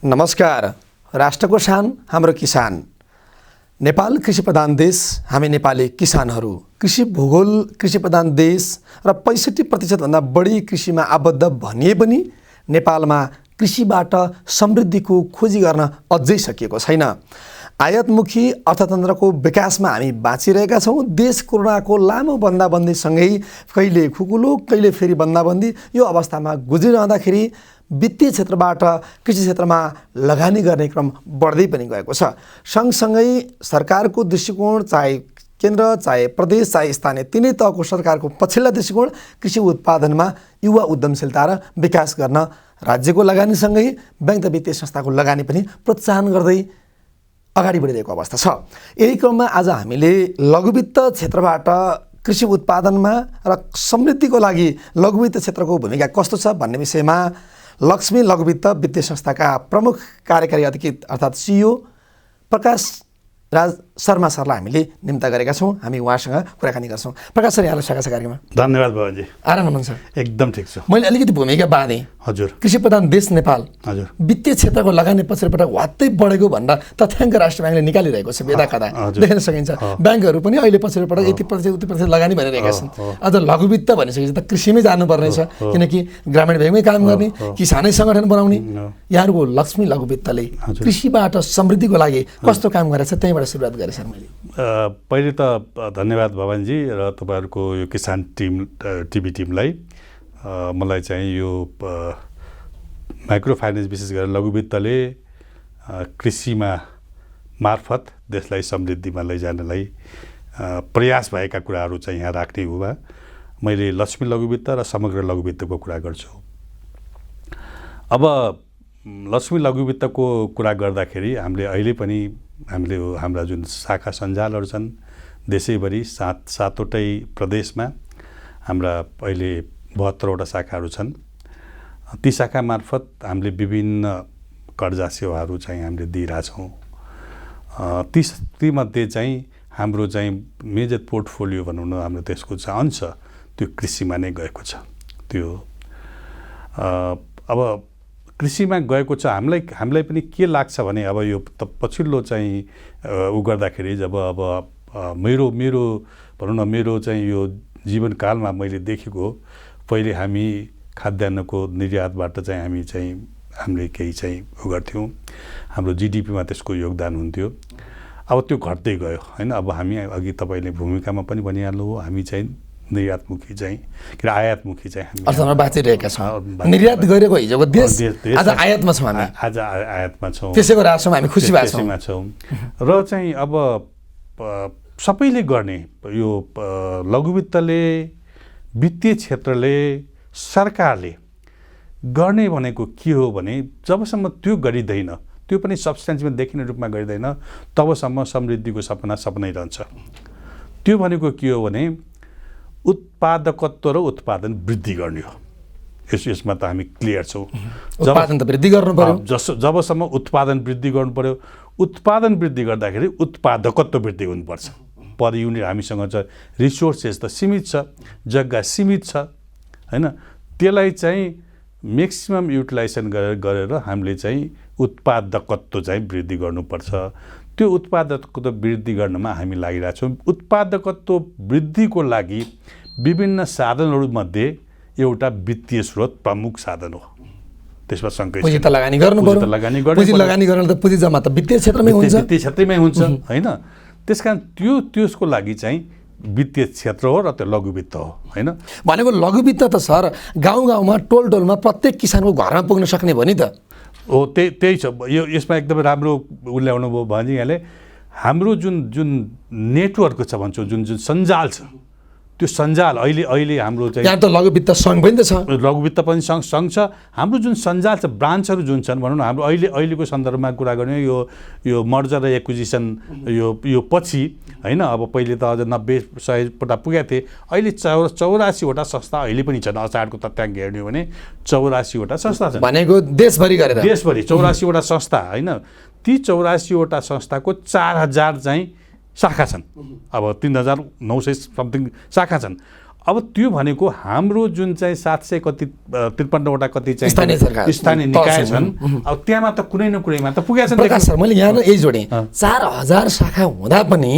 नमस्कार। राष्ट्रको शान हाम्रो किसान। नेपाल कृषि प्रधान देश, हामी नेपाली किसानहरू कृषि भूगोल कृषि प्रधान देश र 65% भन्दा बढी कृषिमा आबद्ध भनिए पनि नेपालमा कृषिबाट समृद्धिको खोजी गर्न अझै सकिएको छैन। आयातमुखी अर्थतन्त्रको विकासमा हामी बाँचिरहेका छौँ। देश कोरोनाको लामो बन्दाबन्दीसँगै कहिले खुकुलो कहिले फेरि बन्दाबन्दी यो अवस्थामा गुज्रिरहँदाखेरि वित्तीय क्षेत्रबाट कृषि क्षेत्रमा लगानी गर्ने क्रम बढ्दै पनि गएको छ। सँगसँगै सरकारको दृष्टिकोण, चाहे केन्द्र चाहे प्रदेश चाहे स्थानीय तिनै तहको सरकारको पछिल्ला दृष्टिकोण कृषि उत्पादनमा युवा उद्यमशीलता र विकास गर्न राज्यको लगानीसँगै बैंक वित्तीय संस्थाको लगानी पनि प्रोत्साहन गर्दै अगाडि बढिरहेको अवस्था छ। यही क्रममा आज हामीले लघुवित्त क्षेत्रबाट कृषि उत्पादनमा र समृद्धिको लागि लघुवित्त क्षेत्रको भूमिका कस्तो छ भन्ने विषयमा लक्ष्मी लघुवित्त वित्तीय संस्थाका प्रमुख कार्यकारी अधिकृत अर्थात् CEO प्रकाश राज शर्मा सरलाई हामीले निम्ता गरेका छौँ। हामी उहाँसँग कुराकानी गर्छौँ। प्रकाश सर, यहाँलाई स्वागत छ कार्यक्रममा। धन्यवाद भवनजी। आराम हुनुहुन्छ? एकदम ठिक छु। मैले अलिकति भूमिका बाँधेँ। हजुर। कृषि प्रधान देश नेपाल, हजुर, वित्तीय क्षेत्रको लगानी पछिल्लोपटक वात्तै बढेको भन्दा तथ्याङ्क राष्ट्र ब्याङ्कले निकालिरहेको छ। बेदा कदा देख्न सकिन्छ। ब्याङ्कहरू पनि अहिले पछिल्लोपटक 80% लगानी भनिरहेका छन्। अझ लघुवित्त भनिसकेपछि त कृषिमै जानुपर्ने छ, किनकि ग्रामीण भेगमै काम गर्ने, किसानै सङ्गठन बनाउने। यहाँहरूको लक्ष्मी लघुवित्तले कृषिबाट समृद्धिको लागि कस्तो काम गरेछ, त्यहीँबाट सुरुवात गरेँ सर मैले। पहिले त धन्यवाद भवनजी र तपाईँहरूको यो किसान टिभी टिमलाई। मलाई चाहिँ यो माइक्रो फाइनेन्स विशेष गरेर लघुवित्तले कृषिमा मार्फत देशलाई समृद्धिमा लैजानलाई प्रयास भएका कुराहरू चाहिँ यहाँ राख्ने हुँदा मैले लक्ष्मी लघुवित्त र समग्र लघुवित्तको कुरा गर्छु। अब लक्ष्मी लघुवित्तको कुरा गर्दाखेरि हामीले अहिले पनि हाम्रा जुन शाखा सञ्जालहरू छन् देशैभरि सातवटै प्रदेशमा हाम्रा अहिले 72वटा शाखाहरू छन्। ती शाखा मार्फत हामीले विभिन्न कर्जा सेवाहरू चाहिँ हामीले दिइरहेछौँ। तीमध्ये चाहिँ हाम्रो चाहिँ मेजर पोर्टफोलियो भनौँ न, हाम्रो त्यसको चाहिँ अंश त्यो कृषिमा नै गएको छ। त्यो अब कृषिमा गएको छ। हामीलाई पनि के लाग्छ भने अब यो पछिल्लो चाहिँ गर्दाखेरि जब मेरो भनौँ न, मेरो चाहिँ यो जीवनकालमा मैले देखेको, पहिले हामी खाद्यान्नको निर्यातबाट चाहिँ हामीले केही चाहिँ गर्थ्यौँ, हाम्रो GDPमा त्यसको योगदान हुन्थ्यो। अब त्यो घट्दै गयो होइन। अब हामी अघि तपाईँले भूमिकामा पनि भनिहाल्नु हो, हामी चाहिँ निर्यातमुखी चाहिँ कि आयातमुखी चाहिँ हामी बाँचिरहेका छौँ। निर्यात गरेको हिजोको देश आज आयातमा छौँ। हामी आज आयातमा छौँ, त्यसैको राष्ट्रमा हामी खुसी भएको छौँ। र चाहिँ अब सबैले गर्ने यो लघुवित्तले, वित्तीय क्षेत्रले, सरकारले गर्ने भनेको के हो भने जबसम्म त्यो गरिँदैन, त्यो पनि सब्सटेन्समा देखिने रूपमा गरिँदैन, तबसम्म समृद्धिको सपनै रहन्छ। त्यो भनेको के हो भने उत्पादकत्व र उत्पादन वृद्धि गर्ने हो। यसमा त हामी क्लियर छौँ। उत्पादन त वृद्धि गर्नु पर्यो। जबसम्म उत्पादन वृद्धि गर्नु पर्यो, उत्पादन वृद्धि गर्दाखेरि उत्पादकत्व वृद्धि हुनुपर्छ। पर युनिट हामीसँग छ, रिसोर्सेस त सीमित छ, जग्गा सीमित छ होइन। त्यसलाई चाहिँ म्याक्सिमम युटिलाइजेसन गरेर हामीले चाहिँ उत्पादकत्व चाहिँ वृद्धि गर्नुपर्छ। त्यो उत्पादकत्व वृद्धि गर्नमा हामी लागिरहेछौँ। उत्पादकत्व वृद्धिको लागि विभिन्न साधनहरूमध्ये एउटा वित्तीय स्रोत प्रमुख साधन हो। त्यसमा सँगै पुँजी त लगानी गर्नु पर्यो। पुँजी लगानी गर्न त पुँजी जम्मा त वित्तीय क्षेत्रमै हुन्छ। वित्तीय क्षेत्रमै हुन्छ होइन। त्यसकारण त्यसको लागि चाहिँ वित्तीय क्षेत्र हो र त्यो लघुवित्त हो होइन। भनेको लघुवित्त त सर गाउँ गाउँमा टोल टोलमा प्रत्येक किसानको घरमा पुग्न सक्ने भयो नि त। हो, त्यही छ। यसमा एकदमै राम्रो उल्ल्याउनु भयो भने यहाँले हाम्रो जुन नेटवर्क छ भन्छौँ, जुन सञ्जाल छ, त्यो सञ्जाल अहिले हाम्रो चाहिँ यहाँ त लघुवित्त सङ्घ पनि त छ। लघुवित्त पनि सङ्घ छ। हाम्रो जुन सञ्जाल छ, ब्रान्चहरू जुन छन् भनौँ न, हाम्रो अहिलेको सन्दर्भमा कुरा गर्ने यो मर्जर र एक्विजिसन यो पछि होइन। अब पहिले त अझ 90-100 पुगेका थिए। अहिले 84वटा संस्था अहिले पनि छन्। असाढको तथ्याङ्क हेर्ने हो भने 84वटा संस्था छन्। भनेको देशभरि 84वटा संस्था होइन। ती 84वटा संस्थाको 4000 चाहिँ शाखा छन्। अब 3900 समथिङ शाखा छन्। अब त्यो भनेको हाम्रो जुन चाहिँ 700 कति 53वटा कति चाहिँ स्थानीय निकाय छन्, अब त्यहाँमा त कुनै न कुनैमा त पुगेको छ। प्रकाश सर, मैले यहाँ यही जोडेँ, 4000 शाखा हुँदा पनि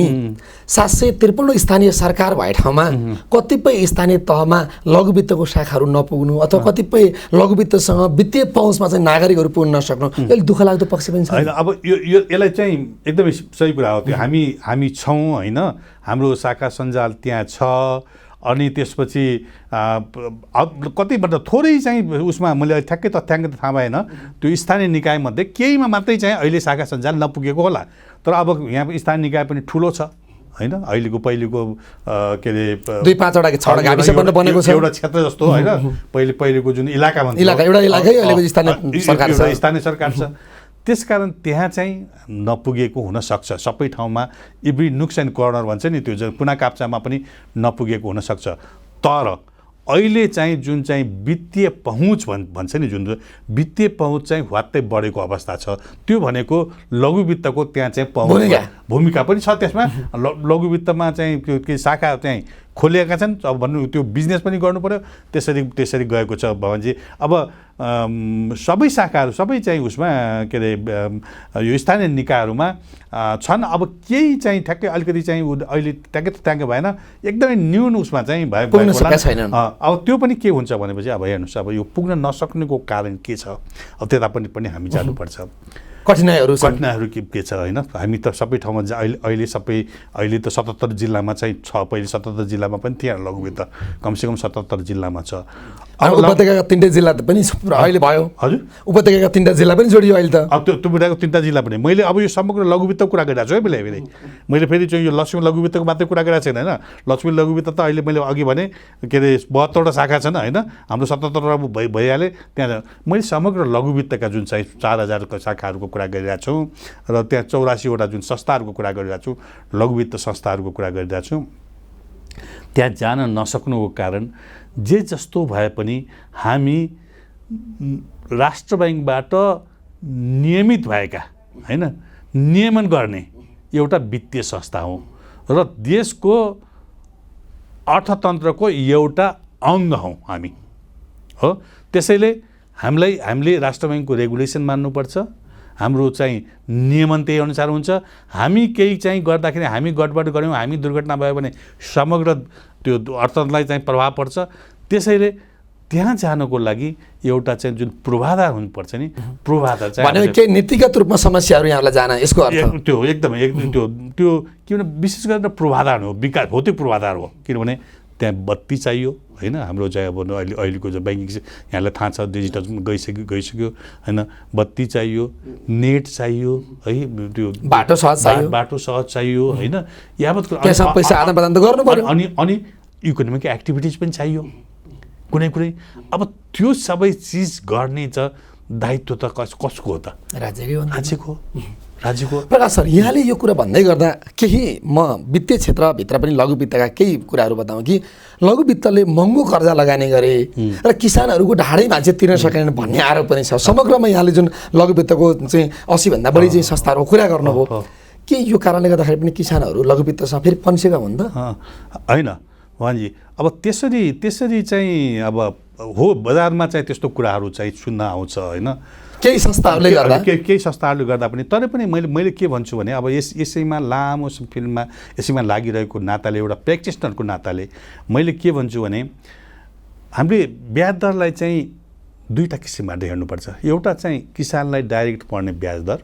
753 स्थानीय सरकार भए ठाउँमा कतिपय स्थानीय तहमा लघुवित्तको शाखाहरू नपुग्नु अथवा कतिपय लघुवित्तसँग वित्तीय पहुँचमा चाहिँ नागरिकहरू पुग्न नसक्नु, यसले दुःख लाग्दो पक्ष पनि छ होइन। अब यसलाई चाहिँ एकदमै सही कुरा हो त्यो। हामी छौँ होइन, हाम्रो शाखा सञ्जाल त्यहाँ छ। अनि त्यसपछि कतिबाट थोरै चाहिँ उसमा मैले ठ्याक्कै तथ्याङ्क त थाहा भएन, त्यो स्थानीय निकायमध्ये केहीमा मात्रै चाहिँ अहिले शाखा सञ्जाल नपुगेको होला। तर अब यहाँ स्थानीय निकाय पनि ठुलो छ होइन, अहिलेको पहिलेको के अरे 2-5 गाविस बनेको छ, एउटा क्षेत्र जस्तो होइन। पहिलेको जुन इलाका भन्छ एउटा इलाकै अहिलेको स्थानीय सरकार छ। त्यसकारण त्यहाँ चाहिँ नपुगेको हुनसक्छ, सबै ठाउँमा एभ्री नुक्स एन्ड कर्नर भन्छ नि, त्यो कुना काप्चामा पनि नपुगेको हुनसक्छ। तर अहिले चाहिँ जुन चाहिँ वित्तीय पहुँच भन्छ नि, जुन वित्तीय पहुँच चाहिँ ह्वात्तै बढेको अवस्था छ, त्यो भनेको लघुवित्तको त्यहाँ चाहिँ भूमिका पनि छ। त्यसमा लघुवित्तमा चाहिँ के शाखा चाहिँ खोलिएका छन्, अब भन्नु त्यो बिजनेस पनि गर्नु पर्यो, त्यसरी गएको छ भने अब सबै शाखाहरू सबै चाहिँ उसमा के अरे यो स्थानीय निकायहरूमा छन्। अब केही चाहिँ ठ्याक्कै अलिकति चाहिँ अहिले ट्याक्कै भएन, एकदमै न्यून उसमा चाहिँ भएको छैन। अब त्यो पनि के हुन्छ भनेपछि अब हेर्नुहोस्, अब यो पुग्न नसक्नुको कारण के छ, अब त्यता पनि हामी जानुपर्छ। कठिनाइहरू के छ होइन। हामी त सबै ठाउँमा अहिले त 77 जिल्लामा चाहिँ छ। पहिले 77 जिल्लामा पनि थिएन लघुवित्त, कमसेकम 77 जिल्लामा छ। उपत्यकाका 3 जिल्ला पनि अहिले भयो। हजुर, उपत्यकाका 3 जिल्ला पनि जोडियो अहिले त। अब त्यो बुढाको 3 जिल्ला पनि मैले अब यो समग्र लघुवित्तको कुरा गरिरहेको छु है। मैले फेरि चाहिँ यो लक्ष्मी लघुवित्तको मात्रै कुरा गरिरहेको छैन होइन। लक्ष्मी लघुवित्त त अहिले मैले अघि भने के अरे 72वटा शाखा छन् होइन, हाम्रो 77 भइहाले। त्यहाँ मैले समग्र लघुवित्तका जुन चाहिँ 4000 शाखाहरूको कुरा गरिरहेको छु र त्यहाँ 84वटा जुन संस्थाहरूको कुरा गरिरहेको छु, लघुवित्त संस्थाहरूको कुरा गरिरहेको छु। त्यहाँ जान नसक्नुको कारण जे जस्तो भए पनि हामी राष्ट्र ब्याङ्कबाट नियमित भएका होइन, नियमन गर्ने एउटा वित्तीय संस्था हो र देशको अर्थतन्त्रको एउटा अङ्ग हौँ हामी हो। त्यसैले हामीले राष्ट्र ब्याङ्कको रेगुलेसन मान्नुपर्छ। हाम्रो चाहिँ नियमन त्यही अनुसार हुन्छ। हामी केही चाहिँ गर्दाखेरि हामी गडबड गऱ्यौँ, हामी दुर्घटना भयो भने समग्र त्यो अर्थतन्त्रलाई चाहिँ प्रभाव पर्छ। त्यसैले त्यहाँ जानको लागि एउटा चाहिँ जुन पूर्वाधार हुनुपर्छ नि, पूर्वाधार चाहिँ केही नीतिगत रूपमा समस्याहरू यहाँलाई जान यसको अर्थ त्यो एकदमै त्यो किनभने विशेष गरेर पूर्वाधार हो, विकास भौतिक पूर्वाधार हो। किनभने त्यहाँ बत्ती चाहियो होइन। हाम्रो चाहिँ अब अहिलेको जो ब्याङ्किङ यहाँलाई थाहा छ, डिजिटल गइसक्यो होइन। बत्ती चाहियो, नेट चाहियो है, त्यो बाटो सहज चाहियो होइन। यावत पैसा आदान प्रदान त गर्नु पर्यो। अनि इकोनोमिक एक्टिभिटिज पनि चाहियो कुनै। अब त्यो सबै चिज गर्ने त दायित्व त कसको हो त? राज्यको। प्रकाश सर, यहाँले यो कुरा भन्दै गर्दा केही म वित्तीय क्षेत्रभित्र पनि लघुवित्तका केही कुराहरू बताउँ कि लघुवित्तले महँगो कर्जा लगानी गरे र किसानहरूको ढाडै मान्छे तिर्न सकेन भन्ने आरोप पनि छ। समग्रमा यहाँले जुन लघुवित्तको चाहिँ 80भन्दा बढी चाहिँ संस्थाहरूको कुरा गर्नुभयो, के यो कारणले गर्दाखेरि पनि किसानहरू लघुवित्तसँग फेरि पन्सेका हुन् त? होइन भवानजी, अब त्यसरी चाहिँ अब हो, बजारमा चाहिँ त्यस्तो कुराहरू चाहिँ सुन्न आउँछ होइन। केही संस्थाहरूले गर्दा पनि। तर पनि मैले के भन्छु भने अब यसैमा लामो फिल्ममा यसैमा लागिरहेको नाताले, एउटा प्र्याक्टिसनरको नाताले मैले के भन्छु भने हामीले ब्याज दरलाई चाहिँ 2टा किसिमबाट हेर्नुपर्छ। एउटा चाहिँ किसानलाई डाइरेक्ट पर्ने ब्याज दर,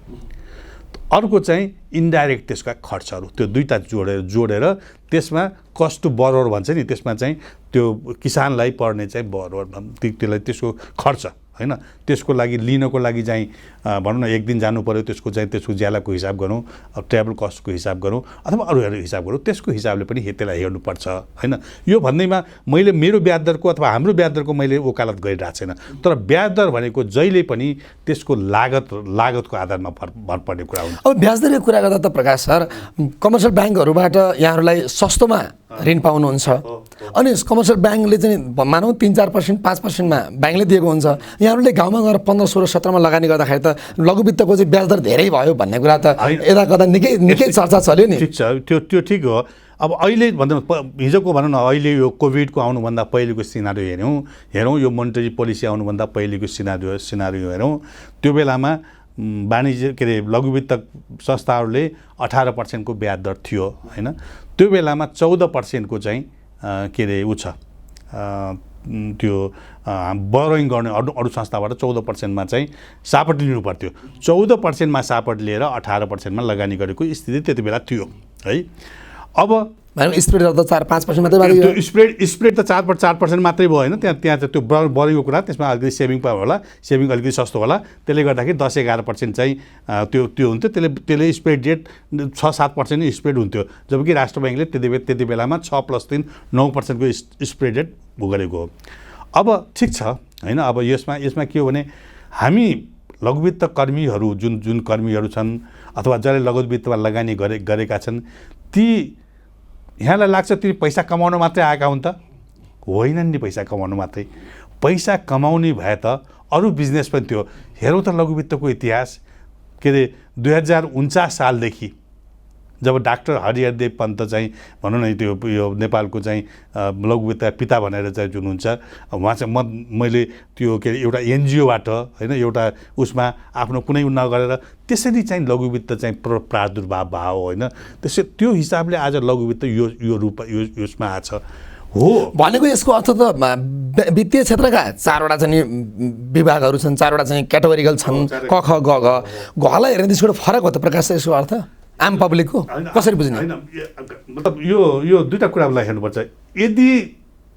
अर्को चाहिँ इन्डाइरेक्ट त्यसका खर्चहरू। त्यो 2टा जोडेर त्यसमा कस्ट टु बरोवर भन्छ नि, त्यसमा चाहिँ त्यो किसानलाई पर्ने चाहिँ बरोवर त्यसलाई त्यसको खर्च होइन। त्यसको लागि लिनको लागि चाहिँ भनौँ न 1 दिन जानु पर्यो, त्यसको ज्यालाको हिसाब गरौँ, ट्राभल कस्टको हिसाब गरौँ अथवा अरूहरू हिसाब गरौँ, त्यसको हिसाबले पनि त्यसलाई हेर्नुपर्छ होइन। यो भन्दैमा मैले मेरो ब्याज दरको अथवा हाम्रो ब्याज दरको मैले वकालत गरिरहेको छैन। तर ब्याज दर भनेको जहिले पनि त्यसको लागतको आधारमा भर पर्ने कुरा हुन्छ। अब ब्याज दरको कुरा गर्दा त प्रकाश सर, कमर्सियल ब्याङ्कहरूबाट यहाँहरूलाई सस्तोमा ऋण पाउनुहुन्छ, अनि कमर्सियल ब्याङ्कले चाहिँ मानौँ 3-4%, 5%मा ब्याङ्कले दिएको हुन्छ। यहाँहरूले गाउँमा गएर 15, 16, 17मा लगानी गर्दाखेरि त लघुवित्तको चाहिँ ब्याज दर धेरै भयो भन्ने कुरा त यता कता निकै चर्चा चल्यो नि। ठिक छ, त्यो ठिक हो। अब अहिले हिजोको भनौँ न, अहिले यो कोभिडको आउनुभन्दा पहिलेको सिनारियो हेरौँ यो मोनिटरी पोलिसी आउनुभन्दा पहिलेको सिनारियो हेरौँ, त्यो बेलामा वाणिज्य के अरे लघुवित्त संस्थाहरूले 18% ब्याज दर थियो होइन। त्यो बेलामा 14% चाहिँ के अरे ऊ छ त्यो बोरोइङ गर्ने अरू संस्थाबाट 14%मा चाहिँ सापट लिनु पर्थ्यो। 14%मा सापट लिएर 18%मा लगानी गरेको स्थिति त्यति बेला थियो है। अब स्प्रेड गर्दा 4-5% मात्रै त्यो स्प्रेड त 4% मात्रै भयो होइन। त्यहाँ त त्यो बढेको कुरा, त्यसमा अलिकति सेभिङ होला, सेभिङ अलिकति सस्तो होला, त्यसले गर्दाखेरि 10-11% चाहिँ त्यो हुन्थ्यो। त्यसले स्प्रेड रेट 6-7% स्प्रेड हुन्थ्यो, जबकि राष्ट्र ब्याङ्कले त्यति बेलामा 6+3 9%को स्प्रेड रेट गरेको हो। अब ठिक छ होइन। अब यसमा के हो भने हामी लघुवित्त कर्मीहरू जुन कर्मीहरू छन् अथवा जसले लघुवित्तमा लगानी गरेका छन्, ती यहाँलाई लाग्छ ती पैसा कमाउन मात्रै आएका हुन् त? होइनन् नि, पैसा कमाउनु मात्रै। पैसा कमाउने भए त अरू बिजनेस पनि थियो। हेरौँ त लघुवित्तको इतिहास के अरे 2049 सालदेखि जब डाक्टर हरिहरदेव पन्त चाहिँ भनौँ न त्यो यो नेपालको चाहिँ लघुवित्त पिता भनेर चाहिँ जुन हुन्छ उहाँ चाहिँ मैले त्यो के अरे एउटा एनजिओबाट होइन एउटा उसमा आफ्नो कुनै नगरेर त्यसरी चाहिँ लघुवित्त चाहिँ प्रादुर्भाव भयो होइन। त्यसै त्यो हिसाबले आज लघुवित्त यो रूप यसमा आछ हो भनेको। यसको अर्थ त वित्तीय क्षेत्रका 4वटा चाहिँ विभागहरू छन्, 4वटा चाहिँ क्याटेगोरिकल छन्, क ख ग घ। घलाई हेर्ने त्यसको फरक हो त प्रकाश? यसको अर्थ आम पब्लिकको कसरी बुझ्ने? होइन, मतलब यो दुईवटा कुरालाई हेर्नुपर्छ। यदि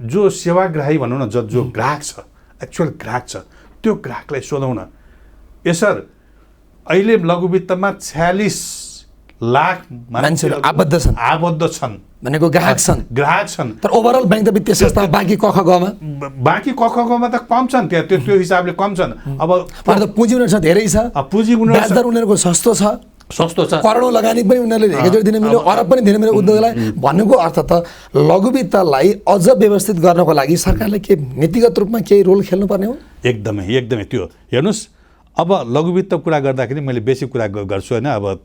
जो सेवाग्राही भनौँ न, जो ग्राहक छ, एक्चुअल ग्राहक छ, त्यो ग्राहकलाई सोधौँ न, सर अहिले लघुवित्तमा 46 लाख मान्छेहरू आबद्ध छन् भनेको ग्राहक छन्। तर ओभरअल ब्याङ्क त वित्तीय संस्था बाँकी क ख गमा त कम छन्, त्यहाँ त्यो हिसाबले कम छन्। अब पुँजी उनीहरूसँग धेरै छ, पुँजी ब्याज दर उनीहरूको सस्तो छ, करोडौँ लगानी पनि उनीहरूले एकैचोटि दिन मिल्यो, अरब पनि दिन मिल्यो उद्योगलाई। भन्नुको अर्थ त लघुवित्तलाई अझ व्यवस्थित गर्नको लागि सरकारले के नीतिगत रूपमा केही रोल खेल्नुपर्ने हो? एकदमै त्यो हेर्नुहोस्। अब लघुवित्त कुरा गर्दाखेरि मैले बेसी कुरा गर्छु होइन। अब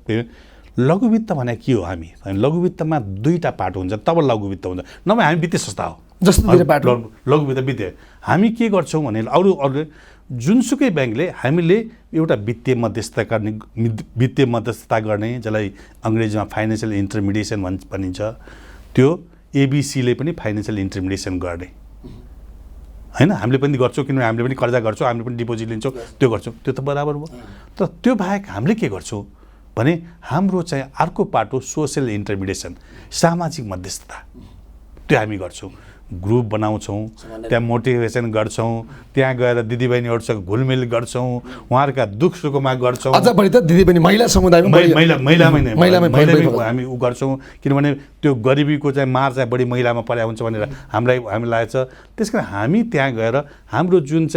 लघुवित्त भने के हो? हामी लघुवित्तमा दुईवटा पाटो हुन्छ, तब लघुवित्त हुन्छ। नभए हामी वित्तीय संस्था हो जस्तो दुईवटा पाटो। लघुवित्त वित्तीय हामी के गर्छौँ भने अरू जुनसुकै ब्याङ्कले हामीले एउटा वित्तीय मध्यस्थता गर्ने जसलाई अङ्ग्रेजीमा फाइनेन्सियल इन्टरमिडिएसन भनिन्छ, त्यो एबिसीले पनि फाइनेन्सियल इन्टरमिडिएसन गर्ने होइन। हामीले पनि गर्छौँ, किनभने हामीले पनि कर्जा गर्छौँ, हामीले पनि डिपोजिट लिन्छौँ, त्यो गर्छौँ, त्यो त बराबर हो। तर त्यो बाहेक हामीले के गर्छौँ भने हाम्रो चाहिँ अर्को पाटो सोसियल इन्टरमिडिएसन, सामाजिक मध्यस्थता, त्यो हामी गर्छौँ। ग्रुप बनाउँछौँ, त्यहाँ मोटिभेसन गर्छौँ, त्यहाँ गएर दिदीबहिनीहरूसँग घुलमिल गर्छौँ, उहाँहरूका दुःख सुखमा गर्छौँ। अझ बढी त दिदीबहिनी महिला समुदायमा महिलामै हामी उ गर्छौँ, किनभने त्यो गरिबीको चाहिँ मार चाहिँ बढी महिलामा परेको हुन्छ भनेर हामीलाई लागेको छ। त्यस कारण हामी त्यहाँ गएर हाम्रो जुन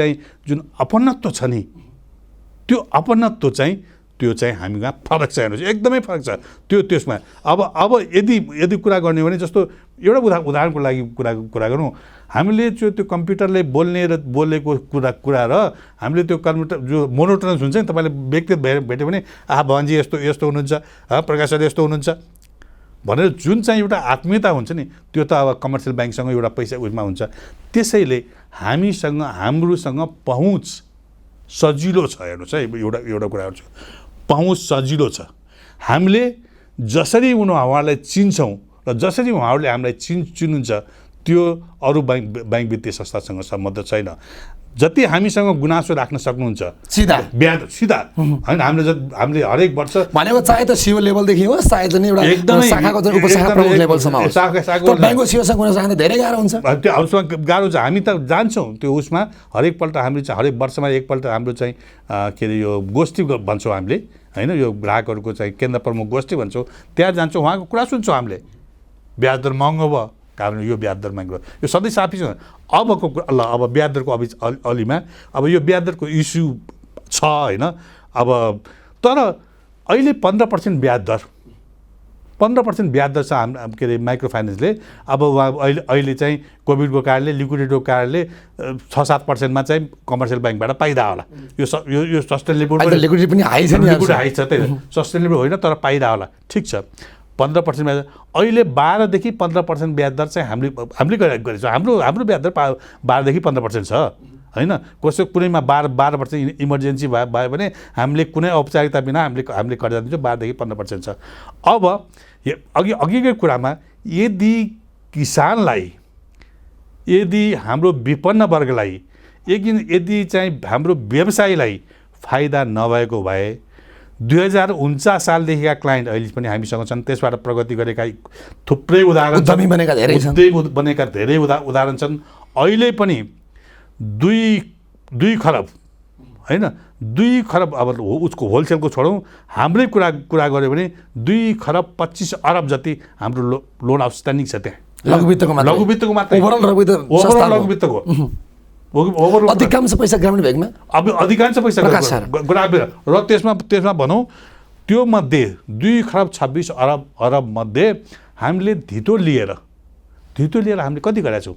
अपनत्व छ नि, त्यो अपनत्व त्यो चाहिँ हामीमा फरक छ, हेर्नुहोस् एकदमै फरक छ त्यसमा। अब यदि कुरा गर्ने हो भने जस्तो एउटा उदाहरणको लागि कुरा गरौँ, हामीले त्यो कम्प्युटरले बोलेको कुरा र हामीले त्यो कम्प्युटर जो मोनोटोनस हुन्छ नि, तपाईँले व्यक्ति भेट्यो भने भवानजी यस्तो हुनुहुन्छ, प्रकाश सर यस्तो हुनुहुन्छ भनेर जुन चाहिँ एउटा आत्मीयता हुन्छ नि, त्यो त अब कमर्सियल ब्याङ्कसँग एउटा पैसा उसमा हुन्छ। त्यसैले हाम्रोसँग पहुँच सजिलो छ। हेर्नुहोस् है, एउटा कुरा गर्छु, पहुँच सजिलो छ। हामीले जसरी उहाँहरूलाई चिन्छौँ र जसरी उहाँहरूले हामीलाई चिन्नुहुन्छ त्यो अरू ब्याङ्क वित्तीय संस्थासँग सम्बन्ध छैन। जति हामीसँग गुनासो राख्न सक्नुहुन्छ सिधा होइन। हामीले हरेक वर्ष भनेको चाहे त सिओ लेभलदेखि होस्, चाहे चाहिँ एउटा शाखाको उपशाखा प्रमुख लेभलसम्म होस्, ब्याङ्कको सिओसँग गुनासो राख्न धेरै गाह्रो हुन्छ। त्यो अरूसँग गाह्रो हुन्छ। हामी त जान्छौँ त्यो उसमा, हरेकपल्ट हामीले चाहिँ हरेक वर्षमा एकपल्ट हाम्रो चाहिँ के अरे यो गोष्ठी भन्छौँ हामीले होइन, यो ग्राहकहरूको चाहिँ केन्द्र प्रमुख गोष्ठी भन्छौँ, त्यहाँ जान्छौँ, उहाँको कुरा सुन्छौँ हामीले। ब्याज दर महँगो भयो, कारण यो ब्याज दर महँगो, यो सधैँ साफी छ। अब ब्याज दरको अलिमा अब यो ब्याज दरको इस्यु छ होइन। अब तर अहिले 15% ब्याज दर 15% ब्याज दर छ के अरे माइक्रो फाइनेन्सले। अब अहिले चाहिँ कोभिडको कारणले लिक्विडिटीको कारणले 6-7% चाहिँ कमर्सियल ब्याङ्कबाट पाइदा होला। यो सस्टेनेबल लिक्विडिटी पनि हाई छ नि, लिक्विडिटी हाई छ, त्यही सस्टेनेबल होइन तर पाइदा होला। ठिक छ, 15% ब्याज अहिले 12 देखि 15% ब्याज दर चाहिँ हामीले गरेको छ। हाम्रो ब्याज दर 12 देखि 15% छ हैन। कसै कुनैमा 12% इमर्जेन्सी भयो भने हामीले कुनै औपचारिकता बिना हामीले कर्जा दिन्छौँ, 12 देखि 15% छ। अब अघिकै कुरामा यदि किसानलाई, यदि हाम्रो विपन्न वर्गलाई, यदि चाहिँ हाम्रो व्यवसायीलाई फाइदा नभएको भए 2049 सालदेखिका क्लाइन्ट अहिले पनि हामीसँग छन्, त्यसबाट प्रगति गरेका थुप्रै उदाहरण उद्यमी बनेका धेरै उदाहरण छन्। अहिले पनि 2 खरब हैन, 2 खरब अब उसको होलसेलको छोडौँ, हाम्रै कुरा गऱ्यो भने 2 खरब 25 अरब जति हाम्रो लोन आउटस्ट्यान्डिङ छ त्यहाँ। लघुवित्तको मात्रै, ओभरअल लघुवित्तको अधिकांश पैसा ग्रामीण ब्याङ्कमा, अब अधिकांश पैसा ग्रामीण, र त्यसमा भनौँ त्यो मध्ये 2 खरब 26 अरब मध्ये हामीले धितो लिएर हामीले कति गरेका छौँ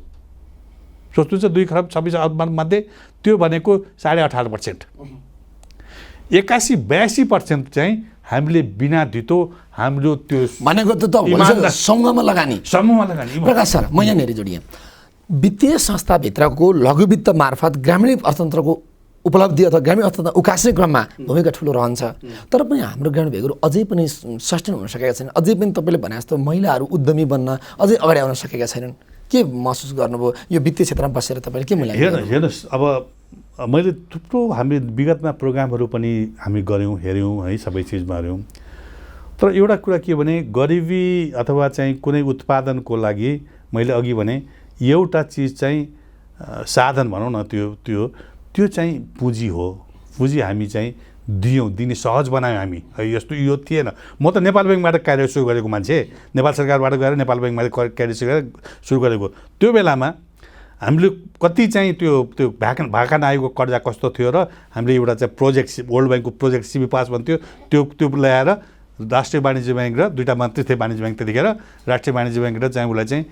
सोच्नुहुन्छ? 2 खरब 26 अरब मध्ये त्यो भनेको 18.5%, 81-82% चाहिँ हामीले बिना धितो हाम्रो त्यो भनेको त समूहमा लगानी। प्रकाश सर, म यहाँनिर जोडिएँ, वित्तीय संस्थाभित्रको लघुवित्त मार्फत ग्रामीण अर्थतन्त्रको उपलब्धि अथवा ग्रामीण अर्थतन्त्र उकास्ने क्रममा भूमिका ठुलो रहन्छ, तर पनि हाम्रो ग्रामीण भेगहरू अझै पनि सस्टेन हुन सकेका छैनन्। अझै पनि तपाईँले भने जस्तो महिलाहरू उद्यमी बन्न अझै अगाडि आउन सकेका छैनन्। के महसुस गर्नुभयो यो वित्तीय क्षेत्रमा बसेर तपाईँले? के मूल्याङ्कन? हेर्नुहोस्, अब मैले थुप्रो हामी विगतमा प्रोग्रामहरू पनि हामी गऱ्यौँ, हेऱ्यौँ है, सबै चिजमा हेऱ्यौँ। तर एउटा कुरा के भने, गरिबी अथवा चाहिँ कुनै उत्पादनको लागि मैले अघि भने एउटा चिज चाहिँ साधन भनौँ न, त्यो चाहिँ पुँजी हो। पुँजी हामी चाहिँ दिने सहज बनायौँ हामी। यस्तो यो थिएन। म त नेपाल ब्याङ्कबाट कार्य सुरु गरेको मान्छे, नेपाल सरकारबाट गएर नेपाल ब्याङ्कमा कार्य सुरु गरेको। त्यो बेलामा हामीले कति चाहिँ त्यो भाका नआएको कर्जा कस्तो थियो र हामीले एउटा चाहिँ प्रोजेक्ट, वर्ल्ड ब्याङ्कको प्रोजेक्ट सिबिपास भन्थ्यो, त्यो ल्याएर राष्ट्रिय वाणिज्य ब्याङ्क र 2टा मात्रै थिए वाणिज्य ब्याङ्क त्यतिखेर, राष्ट्रिय वाणिज्य ब्याङ्क र चाहिँ उसलाई चाहिँ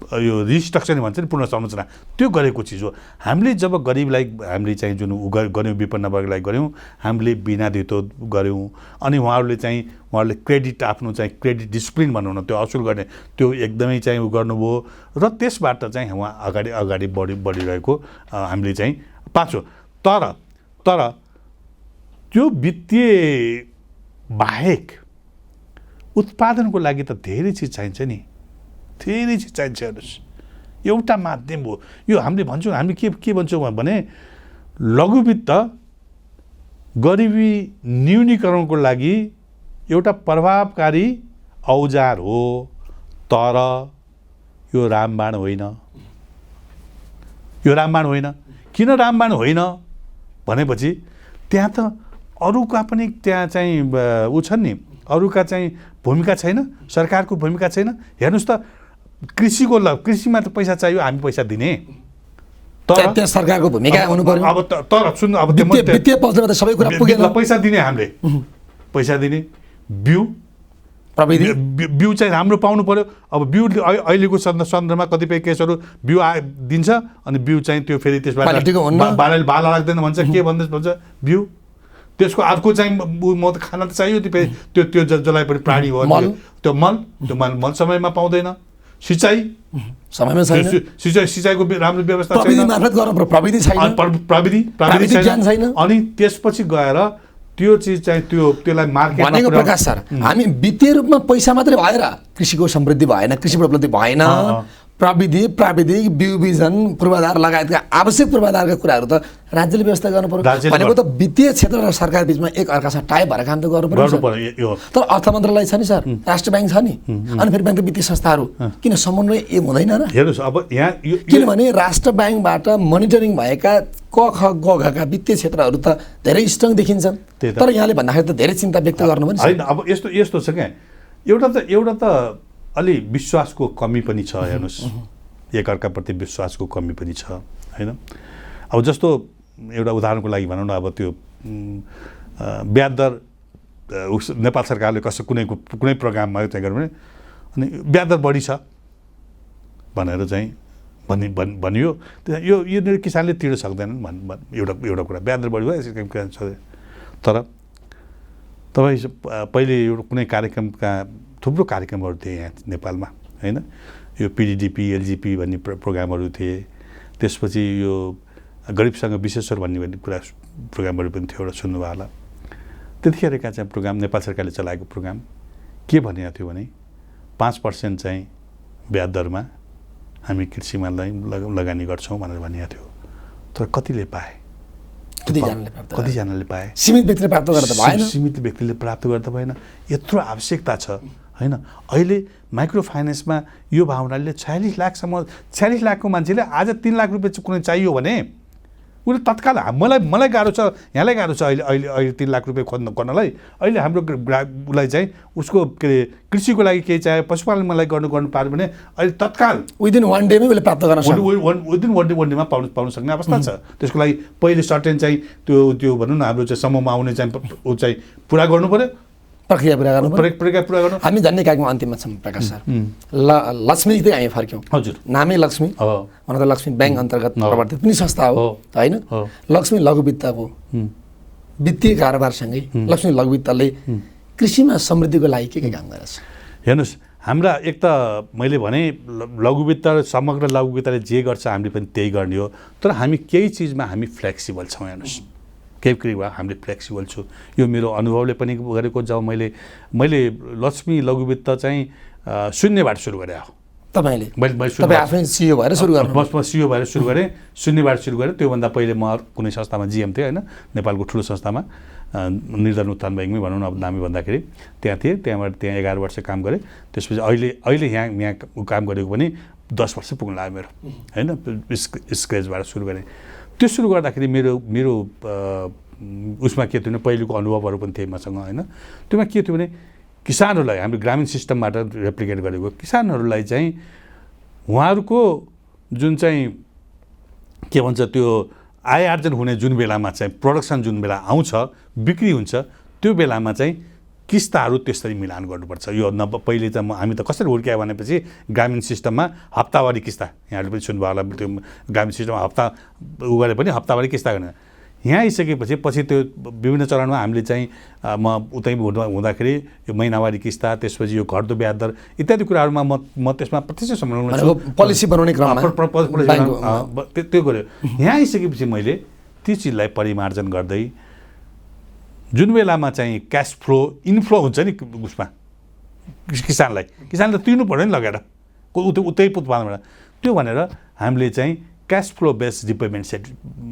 यो रिस्ट्रक्चरिङ भन्छ नि, पुनर्संरचना, त्यो गरेको चिज हो। हामीले जब गरिबलाई हामीले चाहिँ जुन गऱ्यौँ, विपन्न वर्गलाई गऱ्यौँ, हामीले बिना धितो गऱ्यौँ, अनि उहाँहरूले क्रेडिट, आफ्नो चाहिँ क्रेडिट डिसिप्लिन भनौँ न, त्यो असुल गर्ने, त्यो एकदमै चाहिँ गर्नुभयो, र त्यसबाट चाहिँ उहाँ अगाडि बढिरहेको हामीले चाहिँ पाउँछौँ। तर त्यो वित्तीय बाहेक उत्पादनको लागि त धेरै चिज चाहिन्छ नि, धेरै चिज चाहिन्छ। हेर्नुहोस्, एउटा माध्यम हो यो। हामीले भन्छौँ, हामी के भन्छौँ भने लघुवित्त गरिबी न्यूनीकरणको लागि एउटा प्रभावकारी औजार हो, तर यो रामबाण होइन। यो रामबाण होइन। किन रामबाण होइन भनेपछि त्यहाँ त अरूका पनि त्यहाँ चाहिँ ऊ छन् नि, अरूका चाहिँ भूमिका छैन, सरकारको भूमिका छैन। हेर्नुहोस् त, कृषिमा त पैसा चाहियो, हामी पैसा दिने, तर त्यहाँ सरकारको भूमिका हुनु पर्यो। अब तर सुन्नु, अब वित्तीय पक्षबाट सबै कुरा पुगेन। पैसा दिने, हामीले पैसा दिने, बिउ चाहिँ राम्रो पाउनु पर्यो। अब बिउ अहिलेको सन्दर्भमा कतिपय केसहरू बिउ दिन्छ, अनि बिउ चाहिँ त्यो फेरि त्यसबाट बाला लाग्दैन भन्छ, के भन्छ बिउ, त्यसको अर्को चाहिँ म त खाना त चाहियो, त्यो जसलाई पनि प्राणी हो, त्यो मल समयमा पाउँदैन, सिँचाइ समयमा छैन, सिँचाइको राम्रो व्यवस्था छैन, प्रविधि मार्फत गर्न प्रविधि छैन, प्रविधि छैन। अनि त्यसपछि गएर त्यो चिज चाहिँ त्यसलाई मार्केट भनेको प्रकाश सर, हामी वित्तीय रूपमा पैसा मात्रै भएर कृषिको समृद्धि भएन, कृषिको उपलब्धि भएन। प्राविधिक बिउ बिजन पूर्वाधार लगायतका आवश्यक पूर्वाधारका कुराहरू त राज्यले व्यवस्था गर्नु पर्यो। भनेको त वित्तीय क्षेत्र र सरकार बिचमा एक अर्कासँग टाइप भएर काम त गर्नु पर्यो। तर अर्थ मन्त्रालय छ नि सर, राष्ट्र ब्याङ्क छ नि, अनि फेरि ब्याङ्कको वित्तीय संस्थाहरू, किन समन्वय हुँदैन र? हेर्नुहोस्, अब यहाँ किनभने राष्ट्र ब्याङ्कबाट मोनिटरिङ भएका क ख ग घका वित्तीय क्षेत्रहरू त धेरै स्ट्रङ देखिन्छन्, तर यहाँले भन्दाखेरि त धेरै चिन्ता व्यक्त गर्नु पनि छैन। अब यस्तो छ क्या, एउटा त अलि विश्वासको कमी पनि छ। हेर्नुहोस्, एकअर्काप्रति विश्वासको कमी पनि छ, होइन? अब जस्तो एउटा उदाहरणको लागि भनौँ न, अब त्यो ब्याज दर नेपाल सरकारले कुनै प्रोग्राममा चाहिँ गर्यो भने, अनि ब्याज दर बढी छ भनेर चाहिँ भनियो, यो किसानले तिर्न सक्दैनन् एउटा कुरा, ब्याज दर बढी भयो, तर तपाईँ पहिले एउटा कुनै कार्यक्रमका थुप्रो कार्यक्रमहरू थिए यहाँ नेपालमा होइन, यो पिडिडिपी एलजिपी भन्ने प्रोग्रामहरू थिए, त्यसपछि यो गरिबसँग विशेषर भन्ने कुरा प्रोग्रामहरू पनि थियो, एउटा सुन्नुभयो होला। त्यतिखेरका चाहिँ प्रोग्राम नेपाल सरकारले चलाएको प्रोग्राम के भनेको थियो भने 5% चाहिँ ब्याज दरमा हामी कृषिमा लगानी गर्छौँ भनेर भनेको थियो। तर कतिले पाए? कतिजनाले पाए? सीमित व्यक्तिले प्राप्त गर्दा भएन। सीमित व्यक्तिले प्राप्त गर्दा भएन। यत्रो आवश्यकता छ होइन। अहिले माइक्रो फाइनेन्समा यो भावनाले 46 लाखको मान्छेले आज 3 लाख रुपियाँ कुनै चाहियो भने उसले तत्काल मलाई गाह्रो छ, यहाँलाई गाह्रो छ अहिले 3 लाख रुपियाँ खोज्नलाई। अहिले हाम्रो उसलाई चाहिँ उसको के अरे कृषिको लागि केही चाहियो, पशुपालनको लागि गर्नु पाऱ्यो भने अहिले तत्काल विदिन 1 डेमै उसले प्राप्त गर्न सक्छ। विदिन 1 डेमा पाउन सक्ने अवस्था छ। त्यसको लागि पहिले सर्टेन चाहिँ त्यो भनौँ न हाम्रो चाहिँ समूहमा आउने चाहिँ ऊ चाहिँ पुरा गर्नु पऱ्यो, प्रक्रिया पुरा गर्नु। हामी जान्ने कार्यक्रम अन्तिममा छौँ प्रकाश सर। लक्ष्मीदेखि हामी फर्क्यौँ। हजुर, नामै लक्ष्मी हुन त लक्ष्मी ब्याङ्क अन्तर्गत प्रवर्तित पनि संस्था हो होइन। लक्ष्मी लघु वित्तको वित्तीय कारोबारसँगै लक्ष्मी लघु वित्तले कृषिमा समृद्धिको लागि के काम गरेछ? हेर्नुहोस्, हाम्रा एक त मैले भने लघु वित्त समग्र लघु वित्तले जे गर्छ हामीले पनि त्यही गर्ने हो। तर हामी केही चिजमा हामी फ्लेक्सिबल छौँ। हेर्नुहोस्, केही हामीले फ्लेक्सिबल छु। यो मेरो अनुभवले पनि गरेको। जब मैले लक्ष्मी लघु वित्त चाहिँ शून्यबाट सुरु गरेँ हो। तपाईँले आफै सिइओ भएर सुरु गर्नु? म सिइओ भएर सुरु गरेँ, शून्यबाट सुरु गरेँ। त्योभन्दा पहिले म कुनै संस्थामा जिएम थिएँ होइन, नेपालको ठुलो संस्थामा निर्धन उत्थान ब्याङ्कमै भनौँ न अब नामी भन्दाखेरि त्यहाँ थिएँ। त्यहाँबाट 11 वर्ष काम गरेँ। त्यसपछि अहिले यहाँ काम गरेको पनि 10 वर्ष पुग्नु लाग्यो मेरो होइन। स्क्रेचबाट सुरु गरेँ। त्यो सुरु गर्दाखेरि मेरो उसमा के थियो भने पहिलेको अनुभवहरू पनि थिए मसँग होइन। त्योमा के थियो भने किसानहरूलाई हाम्रो ग्रामीण सिस्टमबाट रेप्लिकेट गरेको किसानहरूलाई चाहिँ उहाँहरूको जुन चाहिँ के भन्छ त्यो आय आर्जन हुने जुन बेलामा चाहिँ प्रोडक्सन जुन बेला आउँछ, बिक्री हुन्छ, त्यो बेलामा चाहिँ किस्ताहरू त्यसरी मिलान गर्नुपर्छ। यो पहिले त हामी त कसरी हुर्क्यायो भनेपछि ग्रामीण सिस्टममा हप्तावारी किस्ता, यहाँले पनि सुन्नुभयो होला, त्यो ग्रामीण सिस्टममा हप्ता उ गरे पनि हप्तावारी किस्ता गर्ने। यहाँ आइसकेपछि पछि त्यो विभिन्न चरणमा हामीले चाहिँ म उतै हुँदाखेरि यो महिनावारी किस्ता, त्यसपछि यो घट्दो ब्याज दर इत्यादि कुराहरूमा म त्यसमा प्रत्यक्ष संलग्न पोलिसी बनाउने क्रममा त्यो गर्यो। यहाँ आइसकेपछि मैले ती चिजलाई परिमार्जन गर्दै जुन बेलामा चाहिँ क्यास फ्लो इनफ्लो हुन्छ नि उसमा किसानले त तिर्नु पऱ्यो नि लगेर उतै उत्पादनबाट, त्यो भनेर हामीले चाहिँ cash flow based repayment set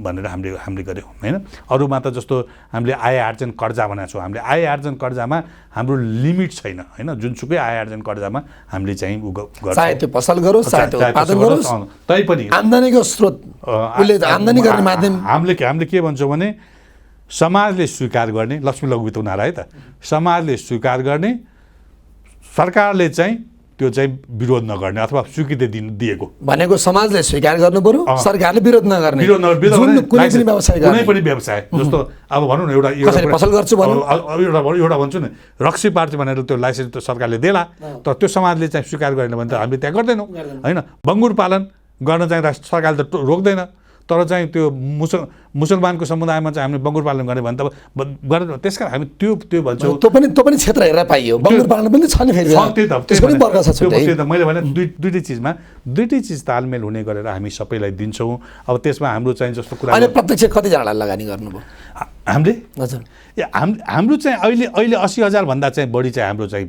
भनेर हामीले गर्यौँ होइन। अरूमा त जस्तो हामीले आय आर्जन कर्जा भनेको छौँ। हामीले आय आर्जन कर्जामा हाम्रो लिमिट छैन होइन। जुनसुकै आय आर्जन कर्जामा हामीले चाहिँ चाहे त्यो पसल गरोस्, चाहे त्यो उत्पादन गरोस्, तैपनि आम्दानीको स्रोत आम्दानी गर्ने माध्यम हामीले के भन्छौँ भने समाजले स्वीकार गर्ने, लक्ष्मी लघु वित्त हुनाले है त, समाजले स्वीकार गर्ने, सरकारले चाहिँ त्यो चाहिँ विरोध नगर्ने अथवा स्वीकृति दिएको भनेको समाजले स्वीकार गर्नु पर्यो, सरकारले विरोध नगर्ने। कुनै पनि व्यवसाय जस्तो अब भनौँ न एउटा पसल गर्छु एउटा भन्छु नि रक्सी पार्टी भनेर त्यो लाइसेन्स त सरकारले देला, तर त्यो समाजले चाहिँ स्वीकार गरेन भने त हामीले त्यहाँ गर्दैनौँ होइन। बङ्गुर पालन गर्न चाहिँ सरकारले त रोक्दैन, तर चाहिँ त्यो मुसलमानको समुदायमा चाहिँ हामीले बङ्गुर पालन गर्ने भने त गरेन। त्यस कारण हामी त्यो भन्छौँ। त्यो पनि क्षेत्र हेरेर पाइयो। बङ्गुर पालन पनि छ नि फेरि, त्यसको पनि वर्ग छ छुट्टै। मैले भने दुईटै चिज तालमेल हुने गरेर हामी सबैलाई दिन्छौँ। अब त्यसमा हाम्रो चाहिँ जस्तो कुरा अहिले प्रत्यक्ष कतिजनालाई लगानी गर्नुभयो हामीले? हजुर, हाम्रो चाहिँ अहिले 80,000 भन्दा चाहिँ बढी चाहिँ हाम्रो चाहिँ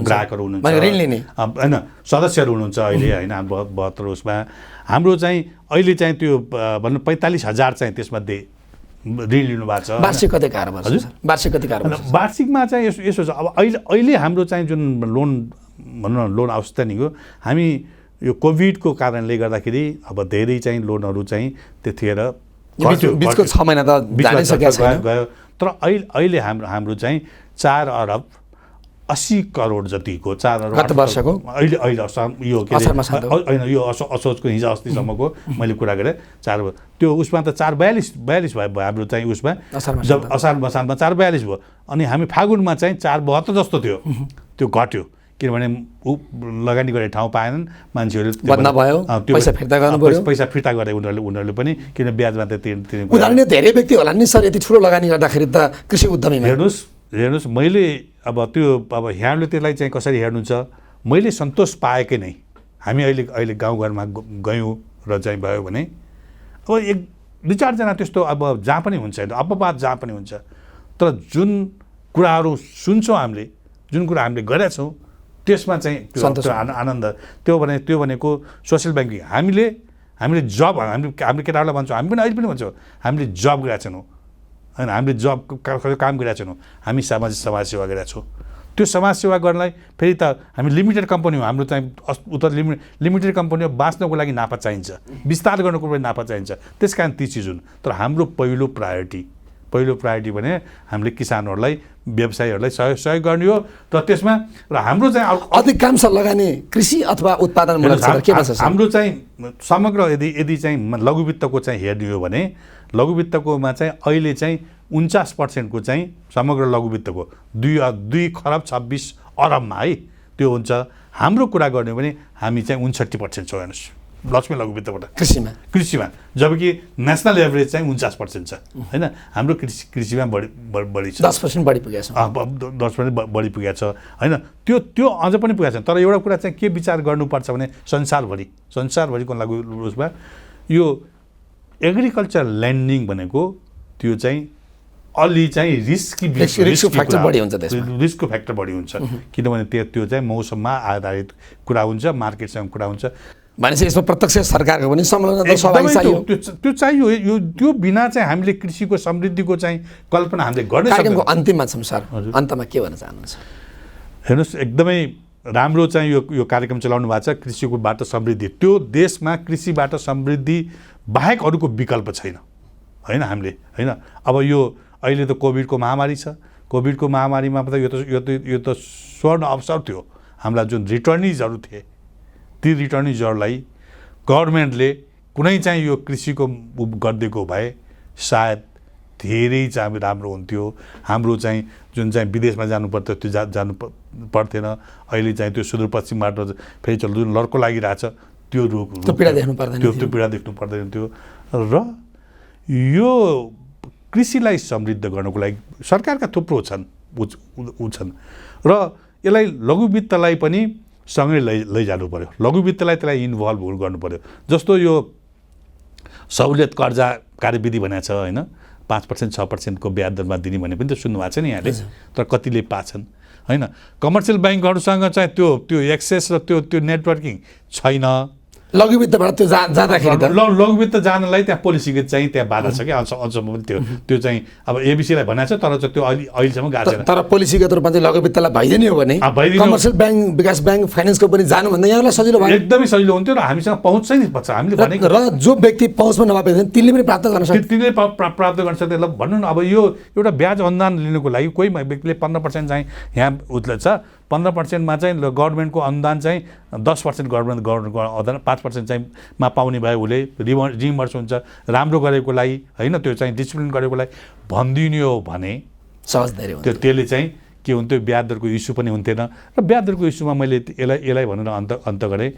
ग्राहकहरू हुनुहुन्छ होइन, सदस्यहरू हुनुहुन्छ अहिले होइन। 72 उसमा हाम्रो चाहिँ अहिले चाहिँ त्यो भनौँ 45,000 चाहिँ त्यसमध्ये ऋण लिनु भएको छ। वार्षिक कति कारोबार? हजुर, वार्षिक कति कारोबार? वार्षिकमा चाहिँ यसो छ। अब अहिले हाम्रो चाहिँ जुन लोन भनौँ न लोन आउटस्ट्यान्डिङ हो, हामी यो कोभिडको कारणले गर्दाखेरि अब धेरै चाहिँ लोनहरू चाहिँ त्यतिखेर बिचको 6 महिना त जानै सकेको छैन गयो। तर अहिले हाम्रो चाहिँ 4 अरब 80 करोड जतिको 4 अरब गत वर्षको अहिले यो के होइन यो असोजको हिजो अस्तिसम्मको मैले कुरा गरेँ 4 त्यो उसमा त 442 भयो हाम्रो चाहिँ उसमा जब असार मसानमा 442 भयो। अनि हामी फागुनमा चाहिँ 472 जस्तो थियो, त्यो घट्यो किनभने लगानी गर्ने ठाउँ पाएनन् मान्छेहरू, पैसा फिर्ता गरे उनीहरूले पनि, किन ब्याजमा त तिर्नु। उदाहरण धेरै व्यक्ति होला नि सर, यति ठुलो लगानी गर्दाखेरि त कृषि उद्यमी हेर्नुहोस् हेर्नुहोस् मैले अब यहाँले त्यसलाई चाहिँ कसरी हेर्नुहुन्छ, मैले सन्तोष पाएकै नै हामी अहिले गाउँघरमा गयौँ र चाहिँ भयो भने अब एक दुई चारजना त्यस्तो अब जहाँ पनि हुन्छ, अपवाद जहाँ पनि हुन्छ, तर जुन कुराहरू सुन्छौँ हामीले, जुन कुरा हामीले गरेका छौँ त्यसमा चाहिँ त्यो आनन्द, त्यो भनेको सोसियल ब्याङ्किङ। हामीले जब हामीले केटाहरूलाई भन्छौँ, हामी पनि अहिले पनि भन्छौँ, हामीले जब गरेका छैनौँ होइन, हामीले जब काम गरेका छैनौँ, हामी समाज सेवा गरेका छौँ। त्यो समाज सेवा गर्नलाई फेरि त हामी लिमिटेड कम्पनी हो, हाम्रो चाहिँ उता लिमिटेड कम्पनी हो, बाँच्नको लागि नाफा चाहिन्छ, विस्तार गर्नुको लागि नाफा चाहिन्छ, त्यस कारण ती चिज हुन्। तर हाम्रो पहिलो प्रायोरिटी भने हामीले किसानहरूलाई, व्यवसायीहरूलाई सहयोग गर्ने हो। र त्यसमा र हाम्रो चाहिँ अधिकांश लगानी कृषि अथवा उत्पादनमूलक क्षेत्र के भन्छ? हाम्रो चाहिँ समग्र यदि चाहिँ लघु वित्तको चाहिँ हेर्ने हो भने लघु वित्तकोमा चाहिँ अहिले चाहिँ 49% चाहिँ समग्र लघु वित्तको 2 खरब 26 अरबमा है त्यो हुन्छ। हाम्रो कुरा गर्ने हो भने हामी चाहिँ 59% छौँ हेर्नुहोस् लक्ष्मी लघु वित्तबाट कृषिमा, जबकि नेसनल एभरेज चाहिँ 49% छ होइन। हाम्रो कृषिमा बढी छ, 10% बढी पुगेको छ, 10% बढी पुगेको छ होइन। त्यो अझ पनि पुगेको छ। तर एउटा कुरा चाहिँ के विचार गर्नुपर्छ भने संसारभरिको लघु उसमा यो एग्रिकल्चर ल्यान्डिङ भनेको त्यो चाहिँ अलि चाहिँ रिस्कको फ्याक्टर बढी हुन्छ किनभने त्यो चाहिँ मौसममा आधारित कुरा हुन्छ, मार्केटसँग कुरा हुन्छ। भनेपछि यसमा प्रत्यक्ष सरकारको पनि संलग्नता चाहियो। त्यो चाहियो। त्यो बिना चाहिँ हामीले कृषिको समृद्धिको चाहिँ कल्पना हामीले गर्न सक्दैनौँ। अन्तिममा छौँ सर, अन्तमा के भन्न चाहनुहुन्छ? हेर्नुहोस् एकदमै राम्रो चाहिँ यो कार्यक्रम चलाउनु भएको छ, कृषिकोबाट समृद्धि। त्यो देशमा कृषिबाट समृद्धि बाहेक अरूको विकल्प छैन होइन हामीले होइन। अब यो अहिले त कोभिडको महामारी छ, कोभिडको महामारीमा त यो त स्वर्ण अवसर थियो। हाम्रा जुन रिटर्निजहरू थिए ती रिटर्निजहरूलाई गभर्मेन्टले कुनै चाहिँ यो कृषिको गरिदिएको भए सायद धेरै चाहिँ राम्रो हुन्थ्यो। हाम्रो चाहिँ जुन चाहिँ विदेशमा जानु पर्थ्यो त्यो जानु पर्थेन। अहिले चाहिँ त्यो सुदूरपश्चिमबाट फेरि जुन लड्को लागिरहेछ त्यो पीडा देख्नु पर्दैन थियो। र यो कृषिलाई समृद्ध गर्नको लागि सरकारका थुप्रो छन् र यसलाई लघु वित्तलाई पनि सँगै लैजानु पर्यो। लघु वित्तलाई त्यसलाई इन्भल्भ गर्नु पर्यो। जस्तो यो सहुलियत कर्जा कार्यविधि भनेको छ होइन, 5% 6%को ब्याज दरमा दिने भने पनि त सुन्नु भएको छ नि यहाँले, तर कतिले पाछन् होइन। कमर्सियल ब्याङ्कहरूसँग चाहिँ त्यो एक्सेस र त्यो नेटवर्किङ छैन। लघु वित्तबाट त्यो जाँदाखेरि त लघु वित्त जानलाई त्यहाँ पोलिसीको चाहिँ त्यहाँ बाधा छ क्या अझसम्म पनि त्यो चाहिँ अब एबिसीलाई भनेको छ तर चाहिँ त्यो अहिलेसम्म गएको छैन। तर पोलिसीगत रूपमा चाहिँ लघु वित्तलाई भइदिने हो भने कमर्सियल ब्याङ्क, विकास ब्याङ्क, फाइनेन्सको पनि जानुभन्दा यहाँलाई सजिलो भयो। एकदमै सजिलो हुन्थ्यो र हामीसँग पहुँच चाहिँ पर्छ हामीले भनेको। र जो व्यक्ति पहुँचमा नभएको तिनले पनि प्राप्त गर्न सक्छ, तिनले प्राप्त गर्न सक्छ। ल भन्नु न, अब यो एउटा ब्याज अनुदान लिनुको लागि कोही व्यक्तिले 15% चाहिँ यहाँ उत्लेछ, 15%मा चाहिँ गभर्मेन्टको अनुदान चाहिँ 10% गभर्मेन्टको अनुदान 5% चाहिँ मा पाउने भए उसले रिमर्स हुन्छ। राम्रो गरेको लागि होइन, त्यो चाहिँ डिसिप्लिन गरेको लागि भनिदिने हो भने सहज धेरै हुन्छ। त्यसले चाहिँ के हुन्थ्यो, ब्याज दरको इस्यु पनि हुन्थेन। र ब्याज दरको इस्युमा मैले यसलाई भनेर अन्त गरेँ।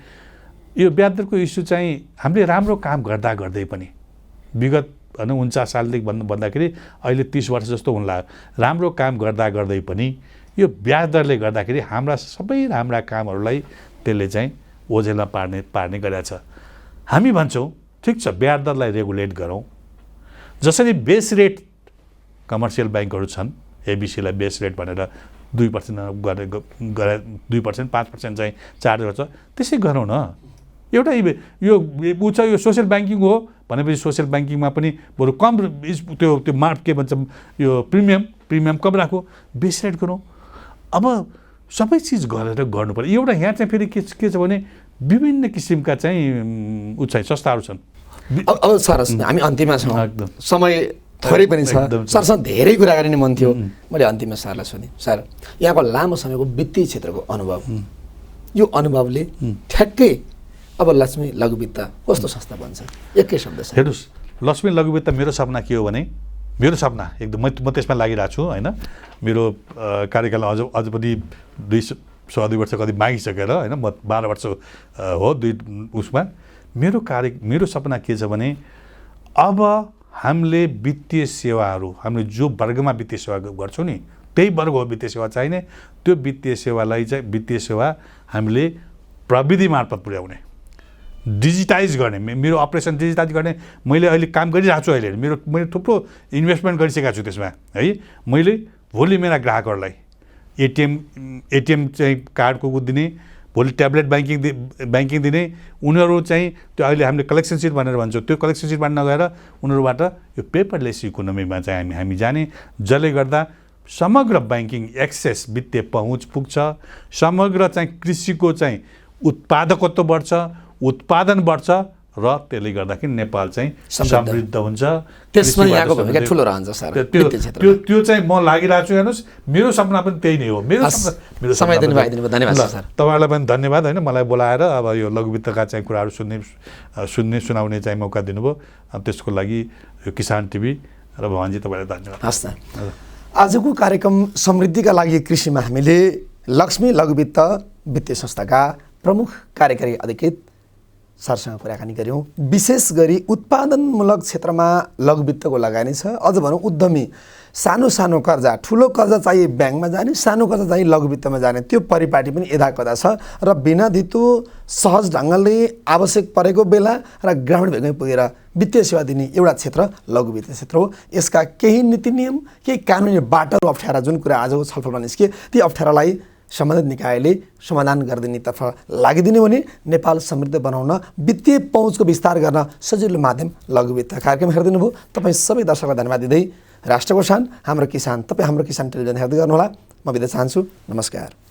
यो ब्याज दरको इस्यु चाहिँ हामीले राम्रो काम गर्दै पनि विगत होइन 49 सालदेखि भन्दाखेरि अहिले 30 वर्ष जस्तो हुन लाग्यो। राम्रो काम गर्दै पनि यो ब्याज दरले गर्दाखेरि हाम्रा सबै राम्रा कामहरूलाई त्यसले चाहिँ ओझेलमा पार्ने गरेको छ। हामी भन्छौँ ठिक छ ब्याज दरलाई रेगुलेट गरौँ। जसरी बेस रेट कमर्सियल ब्याङ्कहरू छन्, एबिसीलाई बेस रेट भनेर 2% गरे 2% 5% चाहिँ चार्ज गर्छ, त्यसै गरौँ न। एउटा यो ऊ छ यो सोसियल ब्याङ्किङ हो भनेपछि सोसियल ब्याङ्किङमा पनि बरु कम त्यो के भन्छ यो प्रिमियम कम राखौँ, बेस रेट गरौँ। अब सबै चिज गरेर गर्नु पर्यो। एउटा यहाँ चाहिँ फेरि के छ भने विभिन्न किसिमका चाहिँ चाहिँ संस्थाहरू छन्। अब सर हामी अन्तिममा छौँ, समय थोरै पनि छ। सरसँग धेरै कुरा गर्ने मन थियो, मैले अन्तिममा सरलाई सोधेँ, सर यहाँको लामो समयको वित्तीय क्षेत्रको अनुभव, यो अनुभवले ठ्याक्कै अब लक्ष्मी लघु वित्त कस्तो संस्था बन्छ एकै शब्द? हेर्नुहोस्, लक्ष्मी लघु वित्त मेरो सपना के हो भने, मेरो सपना एकदम म त्यसमा लागिरहेको छु होइन। मेरो कार्यकाल अझ पनि 2 वर्ष कति मागिसकेर होइन, म 12 वर्ष हो उसमा। मेरो सपना के छ भने अब हामीले वित्तीय सेवाहरू हामीले जो वर्गमा वित्तीय सेवा गर्छौँ नि त्यही वर्ग हो वित्तीय सेवा चाहिने। त्यो वित्तीय सेवालाई चाहिँ वित्तीय सेवा हामीले प्रविधि मार्फत पुर्याउने, डिजिटाइज गर्ने, मेरो अपरेसन डिजिटाइज गर्ने। मैले अहिले काम गरिरहेको छु। अहिले मैले थुप्रो इन्भेस्टमेन्ट गरिसकेको छु त्यसमा है। मैले भोलि मेरा ग्राहकहरूलाई एटिएम चाहिँ कार्डको दिने, भोलि ट्याब्लेट ब्याङ्किङ दिने। उनीहरू चाहिँ त्यो अहिले हामीले कलेक्सन सिट भनेर भन्छौँ, त्यो कलेक्सन सिटबाट नगएर उनीहरूबाट यो पेपरलेस इकोनोमीमा चाहिँ हामी जाने, जसले गर्दा समग्र ब्याङ्किङ एक्सेस वित्तीय पहुँच पुग्छ। समग्र चाहिँ कृषिको चाहिँ उत्पादकत्व बढ्छ, उत्पादन बढ्छ र त्यसले गर्दाखेरि नेपाल चाहिँ समृद्ध हुन्छ। त्यसमा यहाँको भूमिका ठुलो रहन्छ सर। त्यो चाहिँ म लागिरहेको छु। हेर्नुहोस्, मेरो सपना पनि त्यही नै हो। मेरो समय दिनुभयो, धन्यवाद सर। तपाईँहरूलाई पनि धन्यवाद होइन, मलाई बोलाएर अब यो लघुवित्तका चाहिँ कुराहरू सुनाउने चाहिँ मौका दिनुभयो। अब त्यसको लागि यो किसान टिभी र भवानीजी तपाईँलाई धन्यवाद। हस् त। आजको कार्यक्रम समृद्धिका लागि कृषिमा हामीले लक्ष्मी लघुवित्त वित्तीय संस्थाका प्रमुख कार्यकारी अधिकृत सरसँग कुराकानी गऱ्यौँ। विशेष गरी उत्पादनमूलक क्षेत्रमा लघुवित्तको लगानी छ। अझ भनौँ उद्यमी सानो सानो कर्जा, ठुलो कर्जा चाहिँ ब्याङ्कमा जाने, सानो कर्जा चाहिँ लघुवित्तमा जाने, त्यो परिपाटी पनि यदाकदा छ र बिना धितो सहज ढङ्गले आवश्यक परेको बेला र ग्रामीण भेगमै पुगेर वित्तीय सेवा दिने एउटा क्षेत्र लघुवित्तीय क्षेत्र हो। यसका केही नीति नियम, केही कानुनी बाटोहरू अप्ठ्यारा जुन कुरा आजको छलफलमा निस्के, ती अप्ठ्यारालाई सम्बन्धित निकायले समाधान गरिदिनेतर्फ लागिदिने भने नेपाल समृद्ध बनाउन, वित्तीय पहुँचको विस्तार गर्न सजिलो माध्यम लघुवित्त। कार्यक्रम हेरिदिनु भयो तपाईँ सबै दर्शकलाई धन्यवाद दिँदै राष्ट्रको शान हाम्रो किसान, तपाईँ हाम्रो किसान टेलिभिजन हेर्दै गर्नुहोला। म बिदा चाहन्छु। नमस्कार।